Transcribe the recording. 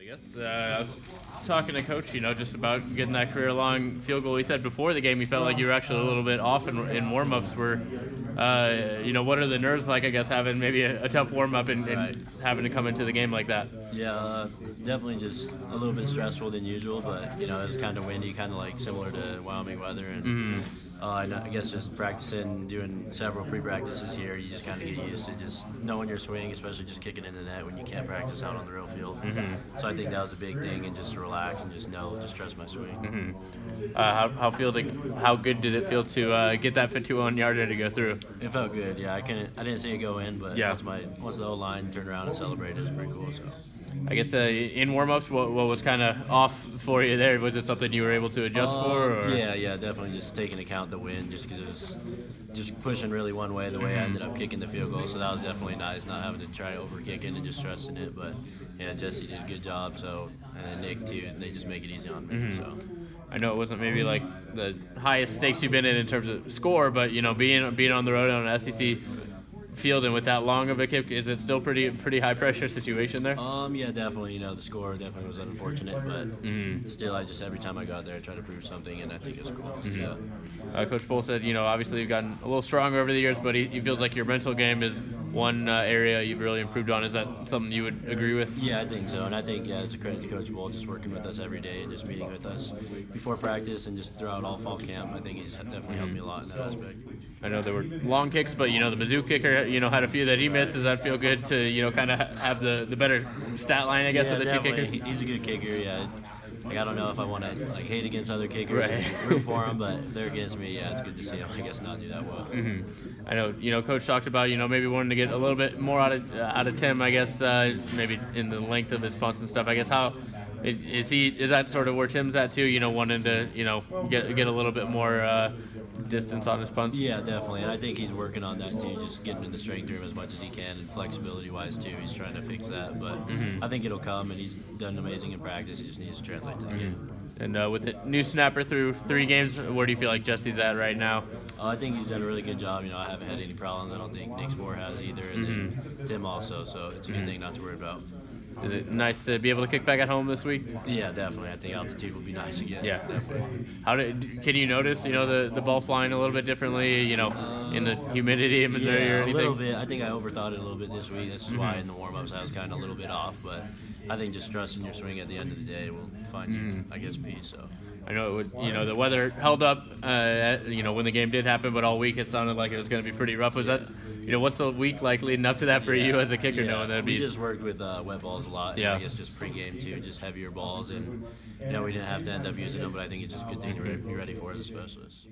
I guess I was talking to Coach, just about getting that career-long field goal. He said before the game he felt like you were actually a little bit off in warm-ups. What are the nerves like, I guess, having maybe a tough warm-up and having to come into the game like that? Yeah, definitely just a little bit stressful than usual, but, it was kind of windy, kind of like similar to Wyoming weather. And I guess just practicing, doing several pre-practices here, you just kind of get used to just knowing your swing, especially just kicking in the net when you can't practice out on the real field. So I think that was a big thing, and just to relax and just trust my swing. How good did it feel to get that 51-yarder to go through? It felt good, yeah. I didn't see it go in, but yeah. Once the O-line turned around and celebrated, it was pretty cool. So. I guess in warm-ups, what was kind of off for you there? Was it something you were able to adjust for? Or? Yeah, definitely just taking account the wind, just because it was just pushing really one way, the way I ended up kicking the field goal. So that was definitely nice, not having to try to over-kick it and just trusting it. But, yeah, Jesse did a good job, and then Nick, too, they just make it easy on me. So. I know it wasn't maybe like the highest stakes you've been in terms of score, but, being on the road on an SEC field and with that long of a kick, is it still pretty high pressure situation there? Yeah, definitely. The score definitely was unfortunate, but still, every time I go out there, I try to prove something, and I think it's cool. Yeah. Coach Bull said, obviously you've gotten a little stronger over the years, but he feels like your mental game is one area you've really improved on. Is that something you would agree with? Yeah, I think so, and I think it's a credit to Coach Bull just working with us every day and just meeting with us before practice and just throughout all fall camp. I think he's definitely helped me a lot in that aspect. I know there were long kicks, but the Mizzou kicker, had a few that he missed. Does that feel good to kind of have the better stat line, I guess, of the two kickers? He's a good kicker. Yeah. I don't know if I want to hate against other kickers or root for them, but if they're against me, it's good to see them, I guess, not do that well. I know, Coach talked about, maybe wanting to get a little bit more out of Tim, I guess, maybe in the length of his punts and stuff. I guess is that sort of where Tim's at too? Wanting to get a little bit more distance on his punts. Yeah, definitely, and I think he's working on that too, just getting in the strength room as much as he can, and flexibility wise too. He's trying to fix that, but I think it'll come, and he's done amazing in practice. He just needs to translate to the game. And with the new snapper through 3 games, where do you feel like Jesse's at right now? I think he's done a really good job. I haven't had any problems. I don't think Nick Spore has either, and then Tim also. So it's a good thing not to worry about. Is it nice to be able to kick back at home this week? Yeah, definitely. I think altitude will be nice again. Yeah, definitely. Can you notice, the ball flying a little bit differently, in the humidity in Missouri or anything? A little bit. I think I overthought it a little bit this week. This is why in the warm-ups I was kind of a little bit off. But I think just trusting your swing at the end of the day will find you, I guess, peace. So. I know it would. The weather held up. When the game did happen, but all week it sounded like it was going to be pretty rough. Was that? What's the week like leading up to that for you as a kicker? Knowing that we just worked with wet balls a lot. Yeah. I guess just pregame too, just heavier balls, and we didn't have to end up using them. But I think it's just a good thing to be ready for as a specialist.